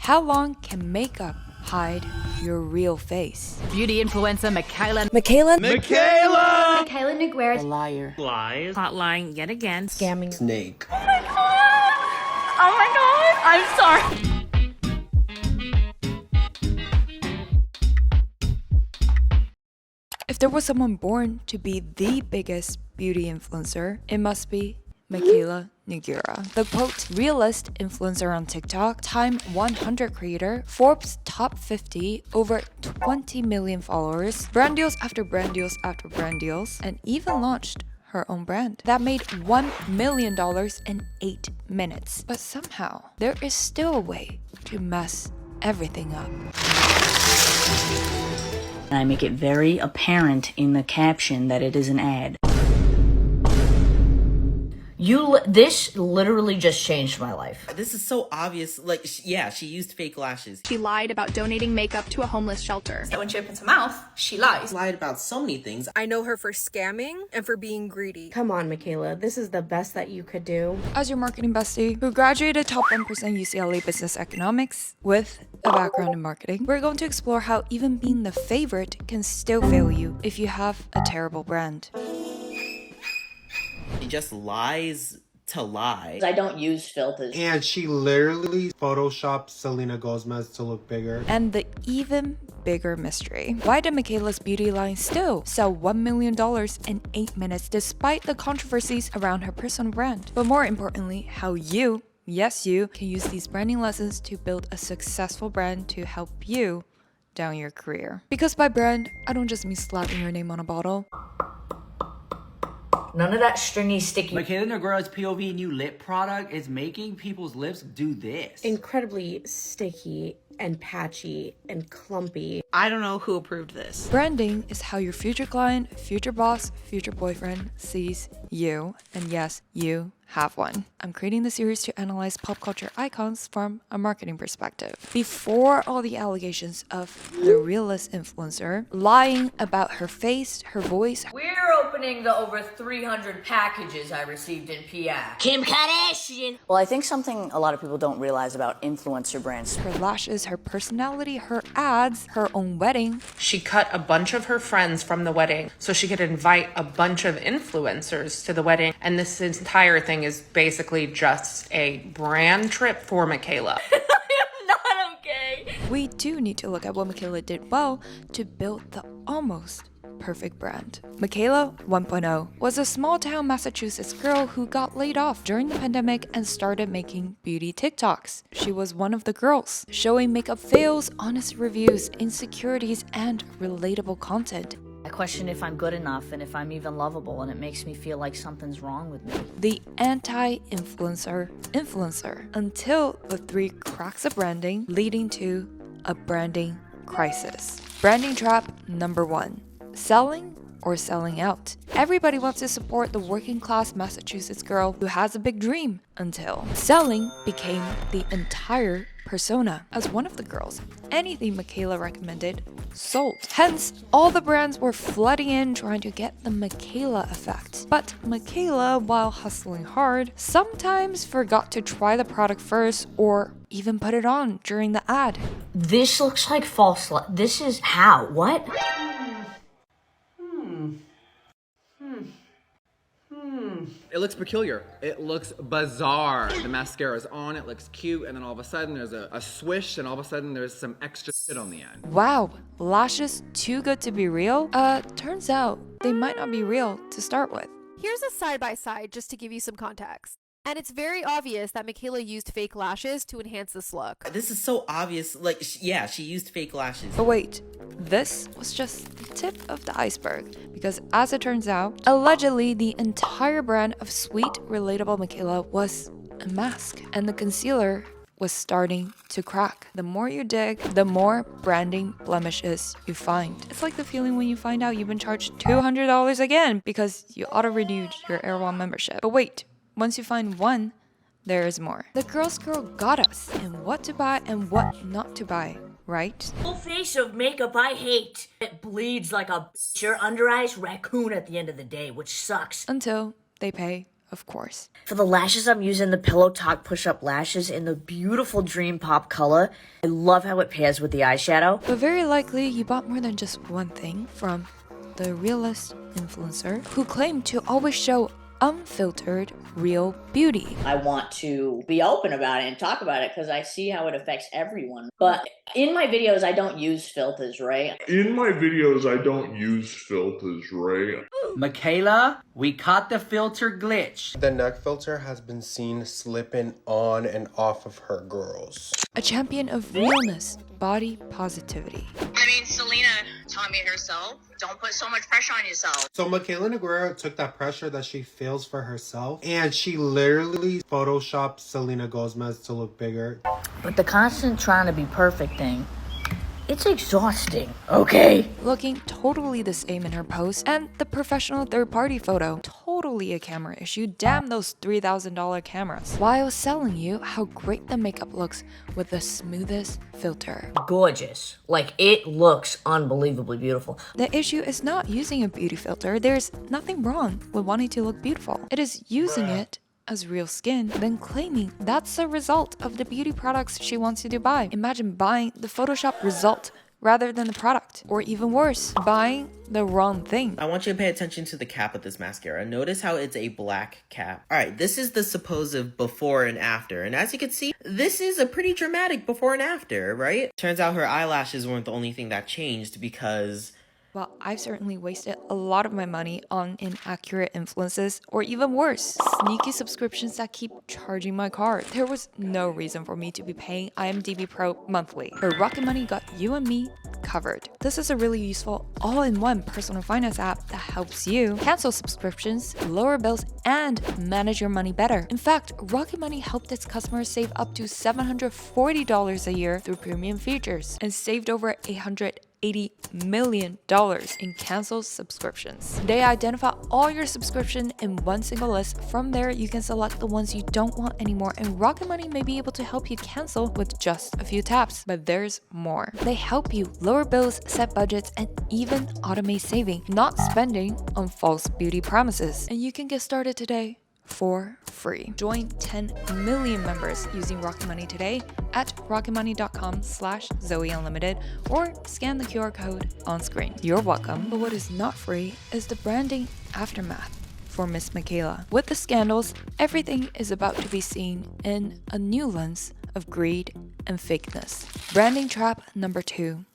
How long can makeup hide your real face? Beauty influencer Mikayla. Mikayla. The Liar. lies. Caught lying yet again. Scamming. Snake. Oh my god! I'm sorry. If there was someone born to be the biggest beauty influencer, it must be Mikayla. The quote, realist influencer on TikTok, Time 100 creator, Forbes top 50, over 20 million followers, brand deals after brand deals after brand deals, and even launched her own brand that made $1 million in 8 minutes. But somehow, there is still a way to mess everything up. I make it very apparent in the caption that it is an ad. This literally just changed my life. This is so obvious. Like, yeah, she used fake lashes. She lied about donating makeup to a homeless shelter. That when she opens her mouth, she lies. Lied about so many things. I know her for scamming and for being greedy. Come on, Mikayla. This is the best that you could do. As your marketing bestie, who graduated top 1% UCLA Business Economics with a background in marketing, we're going to explore how even being the favorite can still fail you if you have a terrible brand. She just lies to lie. I don't use filters. And she literally photoshopped Selena Gomez to look bigger. And the even bigger mystery. Why did Mikayla's beauty line still sell $1 million in 8 minutes despite the controversies around her personal brand? But more importantly, how you, yes you, can use these branding lessons to build a successful brand to help you down your career. Because by brand, I don't just mean slapping your name on a bottle. None of that stringy, sticky. Mikayla Nogueira's POV new lip product is making people's lips do this. Incredibly sticky and patchy and clumpy. I don't know who approved this. Branding is how your future client, future boss, future boyfriend sees you. And yes, you have one. I'm creating the series to analyze pop culture icons from a marketing perspective. Before all the allegations of the realist influencer lying about her face, her voice, We're opening the over 300 packages I received in PR. Kim Kardashian! Well, I think something a lot of people don't realize about influencer brands. her lashes, her personality, her ads, her own wedding, She cut a bunch of her friends from the wedding so she could invite a bunch of influencers to the wedding. And this entire thing is basically just a brand trip for Mikayla. Not okay. we do need to look at what Mikayla did well to build the almost perfect brand. Mikayla 1.0 was a small town Massachusetts girl who got laid off during the pandemic and started making beauty TikToks. She was one of the girls, showing makeup fails, honest reviews, insecurities, and relatable content. I question if I'm good enough and if I'm even lovable, and it makes me feel like something's wrong with me. The anti-influencer influencer until the 3 cracks of branding leading to a branding crisis. Branding trap number 1. Selling or selling out. Everybody wants to support the working class Massachusetts girl who has a big dream until selling became the entire persona. As one of the girls, anything Mikayla recommended sold. Hence, all the brands were flooding in trying to get the Mikayla effect. But Mikayla, while hustling hard, sometimes forgot to try the product first or even put it on during the ad. This looks like false. This is how? What? It looks peculiar. It looks bizarre. The mascara's on, it looks cute, and then all of a sudden there's a swish, and all of a sudden there's some extra shit on the end. Wow, lashes too good to be real? Turns out they might not be real to start with. Here's a side-by-side just to give you some context. And it's very obvious that Mikayla used fake lashes to enhance this look. This is so obvious. Like, yeah, she used fake lashes. But wait, this was just the tip of the iceberg, because as it turns out, allegedly the entire brand of sweet, relatable Mikayla was a mask, and the concealer was starting to crack. The more you dig, the more branding blemishes you find. It's like the feeling when you find out you've been charged $200 again because you auto-renewed your Air One membership. But wait, once you find one, there is more. The girl's girl got us in what to buy and what not to buy, right? Full face of makeup I hate. It bleeds like a bitch. Your under eyes raccoon at the end of the day, which sucks. Until they pay of course. For the lashes, I'm using the Pillow Talk Push-Up Lashes in the beautiful Dream Pop color. I love how it pairs with the eyeshadow. But very likely you bought more than just one thing from the realist influencer who claimed to always show unfiltered real beauty. I want to be open about it and talk about it because I see how it affects everyone. But in my videos, I don't use filters, right? Mikayla, we caught the filter glitch. The neck filter has been seen slipping on and off of her girls. A champion of realness, body positivity. I mean, Selena taught me herself. Don't put so much pressure on yourself. So Mikayla took that pressure that she feels for herself and she literally photoshopped Selena Gomez to look bigger. But the constant trying to be perfect thing, it's exhausting, okay? Looking totally the same in her post, and the professional third-party photo, totally a camera issue. Damn those $3,000 cameras. While selling you how great the makeup looks with the smoothest filter. Gorgeous. Like, it looks unbelievably beautiful. The issue is not using a beauty filter. There's nothing wrong with wanting to look beautiful. It is using it as real skin, then claiming that's the result of the beauty products she wants you to buy. Imagine buying the Photoshop result rather than the product. Or even worse, buying the wrong thing. I want you to pay attention to the cap of this mascara. Notice how it's a black cap. Alright, this is the supposed before and after. And as you can see, this is a pretty dramatic before and after, right? Turns out her eyelashes weren't the only thing that changed because... well, I've certainly wasted a lot of my money on inaccurate influences, or even worse, sneaky subscriptions that keep charging my card. There was no reason for me to be paying IMDb Pro monthly, but Rocket Money got you and me covered. This is a really useful all-in-one personal finance app that helps you cancel subscriptions, lower bills, and manage your money better. In fact, Rocket Money helped its customers save up to $740 a year through premium features and saved over $880 million in canceled subscriptions. They identify all your subscription in one single list. From there, you can select the ones you don't want anymore, and Rocket Money may be able to help you cancel with just a few taps. But there's more. They help you lower bills, set budgets, and even automate saving, not spending on false beauty promises. And you can get started today for free. Join 10 million members using Rocket Money today at rocketmoney.com/ZOEUNLIMITED or scan the QR code on screen. You're welcome. But what is not free is the branding aftermath for Miss Mikayla. With the scandals, everything is about to be seen in a new lens of greed and fakeness. Branding trap number 2,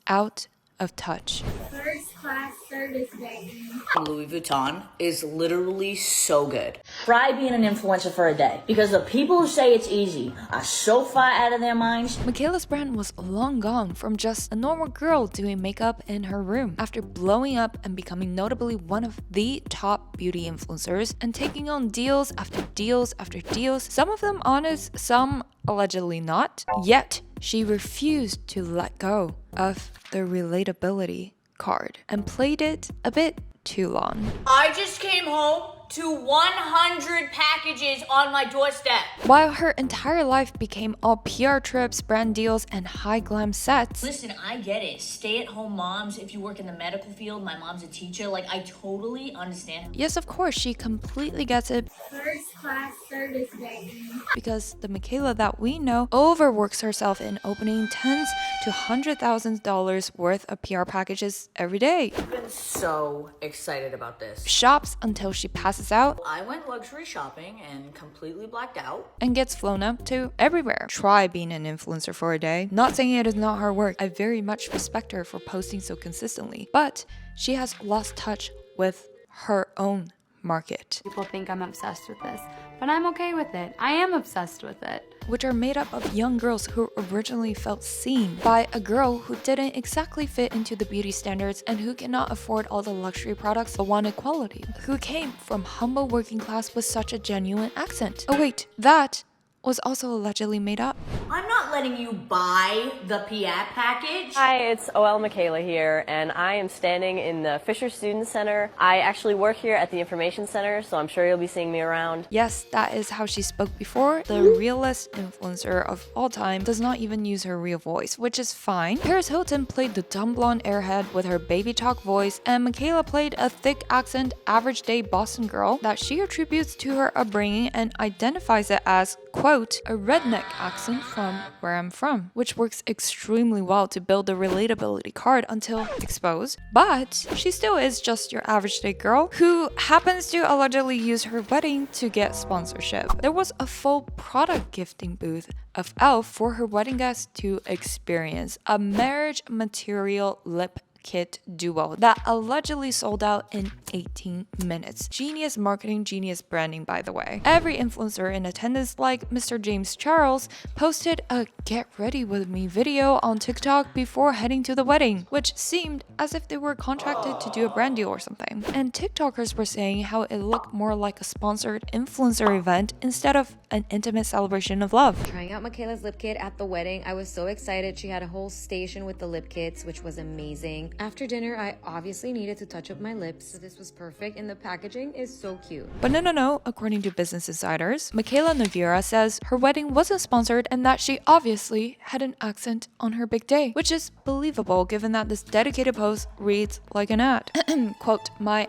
out of touch. First class service day. Louis Vuitton is literally so good. Try being an influencer for a day because the people who say it's easy are so far out of their minds. Mikayla's brand was long gone from just a normal girl doing makeup in her room. After blowing up and becoming notably one of the top beauty influencers and taking on deals after deals after deals, some of them honest, some allegedly not, yet she refused to let go of the relatability card and played it a bit too long. I just came home to 100 packages on my doorstep. While her entire life became all PR trips, brand deals, and high glam sets. Listen, I get it. Stay-at-home moms, if you work in the medical field, my mom's a teacher, like I totally understand. Yes, of course, she completely gets it. First class service day. Because the Mikayla that we know overworks herself in opening tens to $100,000 worth of PR packages every day. I've been so excited about this. Shops until she passes out. I went luxury shopping and completely blacked out. And gets flown up to everywhere. Try being an influencer for a day. Not saying it is not hard work. I very much respect her for posting so consistently. But she has lost touch with her own market. People think I'm obsessed with this, but I'm okay with it. I am obsessed with it. Which are made up of young girls who originally felt seen by a girl who didn't exactly fit into the beauty standards and who cannot afford all the luxury products but wanted quality. Who came from humble working class with such a genuine accent. Oh wait, that was also allegedly made up. I'm not letting you buy the PIAT package. Hi, it's OL Mikayla here, and I am standing in the Fisher Student Center. I actually work here at the Information Center, so I'm sure you'll be seeing me around. Yes, that is how she spoke before. The realest influencer of all time does not even use her real voice, which is fine. Paris Hilton played the dumb blonde airhead with her baby talk voice, and Mikayla played a thick accent, average day Boston girl that she attributes to her upbringing and identifies it as, quote, a redneck accent from where I'm from, which works extremely well to build the relatability card until exposed. But she still is just your average day girl who happens to allegedly use her wedding to get sponsorship. There was a full product gifting booth of e.l.f. for her wedding guests to experience, a marriage material lip kit duo that allegedly sold out in 18 minutes. Genius marketing, genius branding, by the way. Every influencer in attendance, like Mr. James Charles, posted a get ready with me video on TikTok before heading to the wedding, which seemed as if they were contracted to do a brand deal or something. And TikTokers were saying how it looked more like a sponsored influencer event instead of an intimate celebration of love. Trying out Mikayla's lip kit at the wedding, I was so excited. She had a whole station with the lip kits, which was amazing. After dinner, I obviously needed to touch up my lips, so this was perfect, and the packaging is so cute. But no, according to Business Insiders, Mikayla Naviera says her wedding wasn't sponsored and that she obviously had an accent on her big day, which is believable given that this dedicated post reads like an ad. Quote, my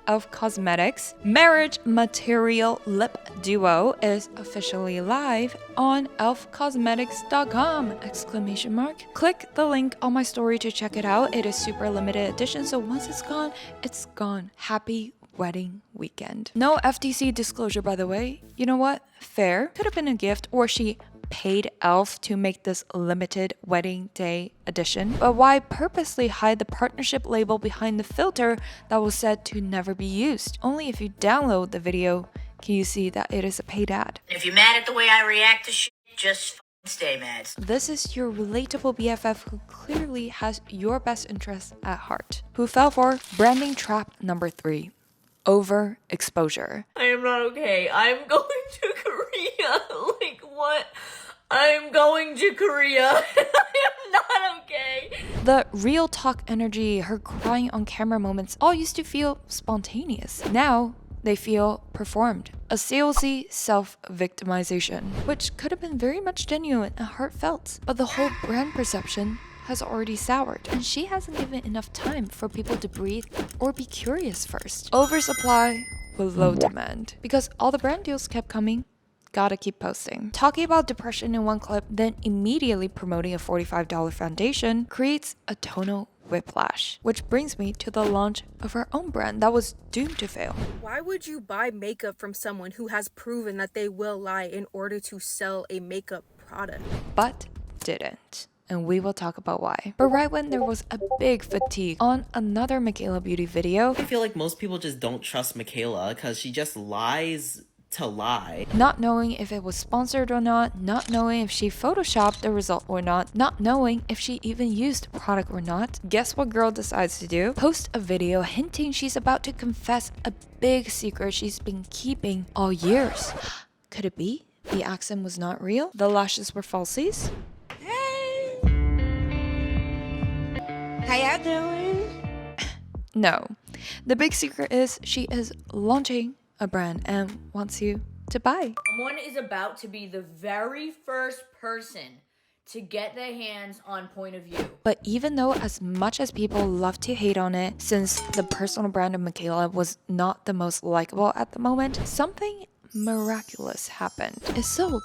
@of cosmetics marriage material lip duo is officially live on elfcosmetics.com! Exclamation mark. Click the link on my story to check it out. It is super limited edition, so once it's gone, it's gone. Happy wedding weekend. No FTC disclosure, by the way. You know what? Fair. Could have been a gift, or she paid e.l.f. to make this limited wedding day edition. But why purposely hide the partnership label behind the filter that was said to never be used? Only if you download the video can you see that it is a paid ad. If you're mad at the way I react to shit, just stay mad. This is your relatable BFF who clearly has your best interests at heart. Who fell for branding trap number 3. Overexposure. I am not okay. I'm going to Korea. Like, what? I'm going to Korea. I am not okay. The real talk energy, her crying on camera moments all used to feel spontaneous. Now, they feel performed. A salesy self-victimization, which could have been very much genuine and heartfelt. But the whole brand perception has already soured, and she hasn't given enough time for people to breathe or be curious first. Oversupply with low demand. Because all the brand deals kept coming, gotta keep posting. Talking about depression in one clip, then immediately promoting a $45 foundation creates a tonal whiplash, which brings me to the launch of her own brand that was doomed to fail. Why would you buy makeup from someone who has proven that they will lie in order to sell a makeup product? But didn't. And we will talk about why. But right when there was a big fatigue on another Mikayla beauty video, I feel like most people just don't trust Mikayla because she just lies to lie. Not knowing if it was sponsored or not knowing if she photoshopped the result or not knowing if she even used the product or not. Guess what girl decides to do? Post a video hinting she's about to confess a big secret she's been keeping all years. Could it be the accent was not real? The lashes were falsies? How y'all doing? No. The big secret is she is launching a brand and wants you to buy. Someone is about to be the very first person to get their hands on point of view. But even though as much as people love to hate on it, since the personal brand of Mikayla was not the most likable at the moment, something miraculous happened. It sold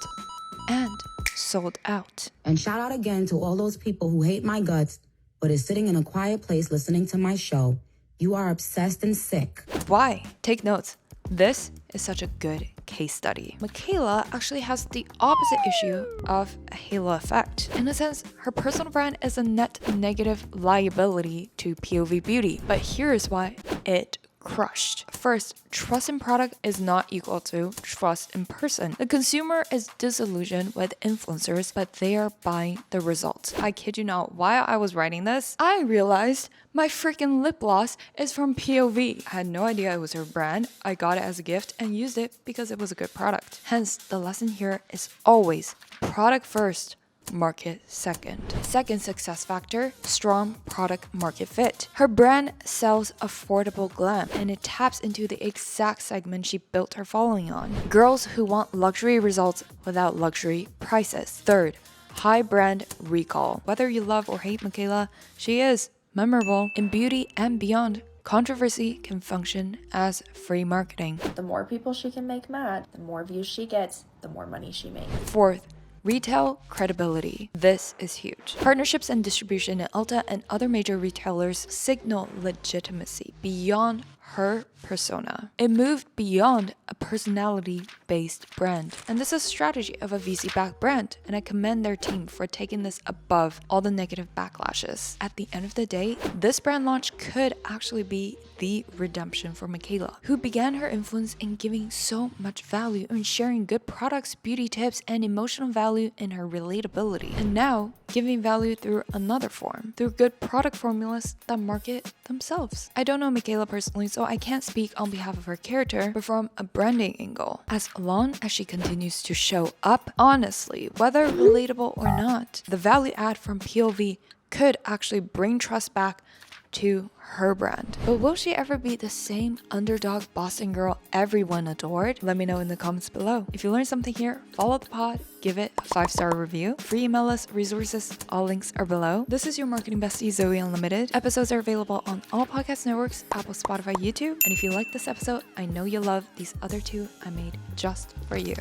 and sold out. And shout out again to all those people who hate my guts but is sitting in a quiet place listening to my show. You are obsessed and sick. Why? Take notes. This is such a good case study. Mikayla actually has the opposite issue of a halo effect. In a sense, her personal brand is a net negative liability to POV beauty. But here's why it crushed. First, trust in product is not equal to trust in person. The consumer is disillusioned with influencers, but they are buying the results. I kid you not, while I was writing this, I realized my freaking lip gloss is from POV. I had no idea it was her brand. I got it as a gift and used it because it was a good product. Hence, the lesson here is always product first, market second. Second success factor, strong product market fit. Her brand sells affordable glam and it taps into the exact segment she built her following on. Girls who want luxury results without luxury prices. Third, high brand recall. Whether you love or hate Mikayla, she is memorable in beauty and beyond. Controversy can function as free marketing. The more people she can make mad, the more views she gets, the more money she makes. Fourth, retail credibility. This is huge. Partnerships and distribution at Ulta and other major retailers signal legitimacy beyond her persona. It moved beyond a personality-based brand. And this is a strategy of a VC-backed brand, and I commend their team for taking this above all the negative backlashes. At the end of the day, this brand launch could actually be the redemption for Mikayla, who began her influence in giving so much value and sharing good products, beauty tips, and emotional value in her relatability. And now, giving value through another form, through good product formulas that market themselves. I don't know Mikayla personally, so I can't speak on behalf of her character, but from a branding angle, as long as she continues to show up honestly, whether relatable or not, the value add from POV could actually bring trust back to her brand. But will she ever be the same underdog Boston girl everyone adored? Let me know in the comments below. If you learned something here, follow the pod, give it a 5-star review, free email list, resources, all links are below. This is your marketing bestie, Zoe Unlimited. Episodes are available on all podcast networks, Apple, Spotify, YouTube. And if you like this episode, I know you'll love these other 2 I made just for you.